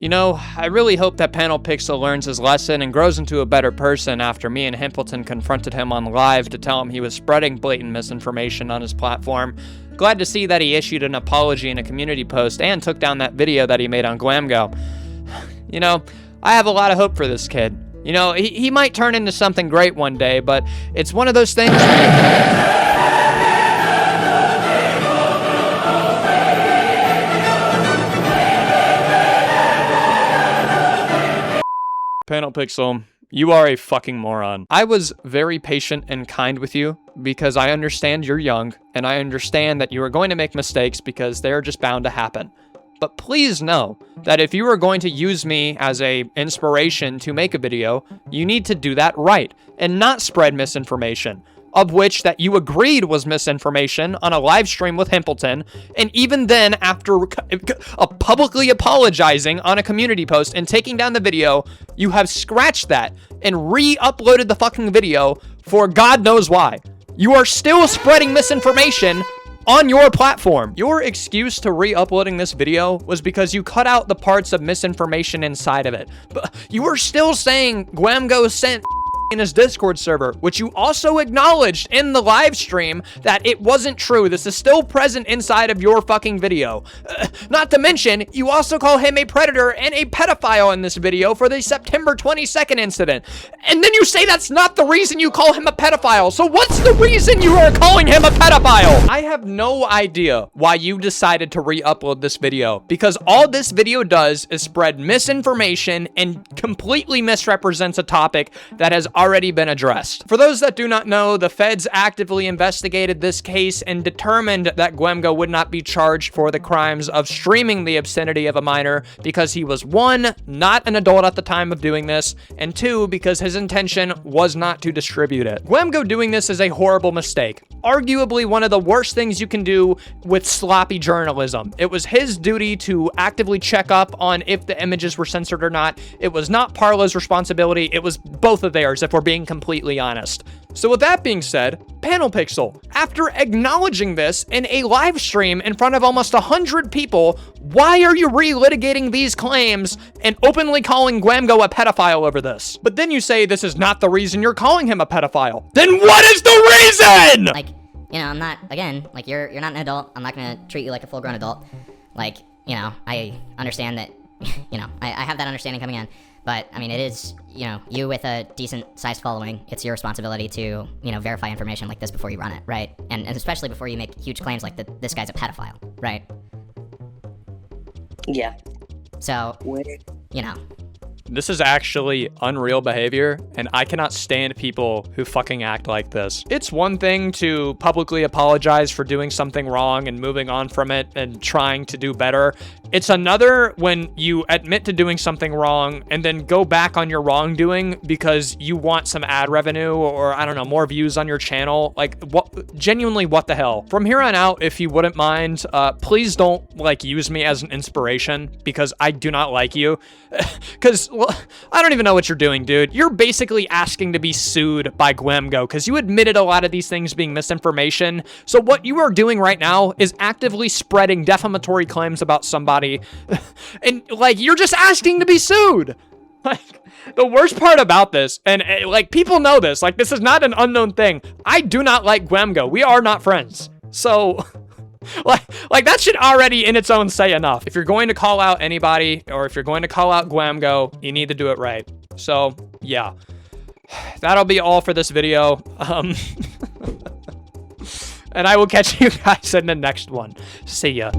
You know, I really hope that Panel Pixel learns his lesson and grows into a better person after me and Himpleton confronted him on live to tell him he was spreading blatant misinformation on his platform. Glad to see that he issued an apology in a community post and took down that video that he made on Gwamgo. You know, I have a lot of hope for this kid. You know, he might turn into something great one day, but it's one of those things... Panel Pixel, you are a fucking moron. I was very patient and kind with you because I understand you're young and I understand that you are going to make mistakes because they're just bound to happen. But please know that if you are going to use me as a inspiration to make a video, you need to do that right and not spread misinformation, of which that you agreed was misinformation on a live stream with Himpleton, and even then, after publicly apologizing on a community post and taking down the video, you have scratched that and re-uploaded the fucking video for God knows why. You are still spreading misinformation on your platform. Your excuse to re-uploading this video was because you cut out the parts of misinformation inside of it. But you were still saying Gwamgo sent in his Discord server, which you also acknowledged in the live stream that it wasn't true. This is still present inside of your fucking video. Not to mention, you also call him a predator and a pedophile in this video for the September 22nd incident. And then you say that's not the reason you call him a pedophile. So what's the reason you are calling him a pedophile? I have no idea why you decided to re-upload this video, because all this video does is spread misinformation and completely misrepresents a topic that has already been addressed. For those that do not know, the feds actively investigated this case and determined that Gwamgo would not be charged for the crimes of streaming the obscenity of a minor because he was, 1, not an adult at the time of doing this, and 2, because his intention was not to distribute it. Gwamgo doing this is a horrible mistake. Arguably one of the worst things you can do with sloppy journalism. It was his duty to actively check up on if the images were censored or not. It was not Parla's responsibility. It was both of theirs, if we're being completely honest. So with that being said, Panel Pixel, after acknowledging this in a live stream in front of almost 100 people, why are you re-litigating these claims and openly calling Gwamgo a pedophile over this? But then you say this is not the reason you're calling him a pedophile. Then what is the reason? Like, you know, I'm not, again, like, you're not an adult. I'm not gonna treat you like a full-grown adult. Like, you know, I understand that, you know, I have that understanding coming in. But, I mean, it is, you know, you with a decent-sized following, it's your responsibility to, you know, verify information like this before you run it, right? And especially before you make huge claims like that this guy's a pedophile, right? Yeah. So, you know. This is actually unreal behavior, and I cannot stand people who fucking act like this. It's one thing to publicly apologize for doing something wrong and moving on from it and trying to do better. It's another when you admit to doing something wrong and then go back on your wrongdoing because you want some ad revenue or, I don't know, more views on your channel. Like, what? Genuinely, what the hell? From here on out, if you wouldn't mind, please don't, like, use me as an inspiration because I do not like you. Because, well, I don't even know what you're doing, dude. You're basically asking to be sued by Gwamgo because you admitted a lot of these things being misinformation. So what you are doing right now is actively spreading defamatory claims about somebody. And, like, you're just asking to be sued. Like, the worst part about this, and, like, people know this. Like, this is not an unknown thing. I do not like Gwamgo. We are not friends. So... Like that should already in its own say enough. If you're going to call out anybody or if you're going to call out Gwamgo, you need to do it right. So, yeah. That'll be all for this video. And I will catch you guys in the next one. See ya.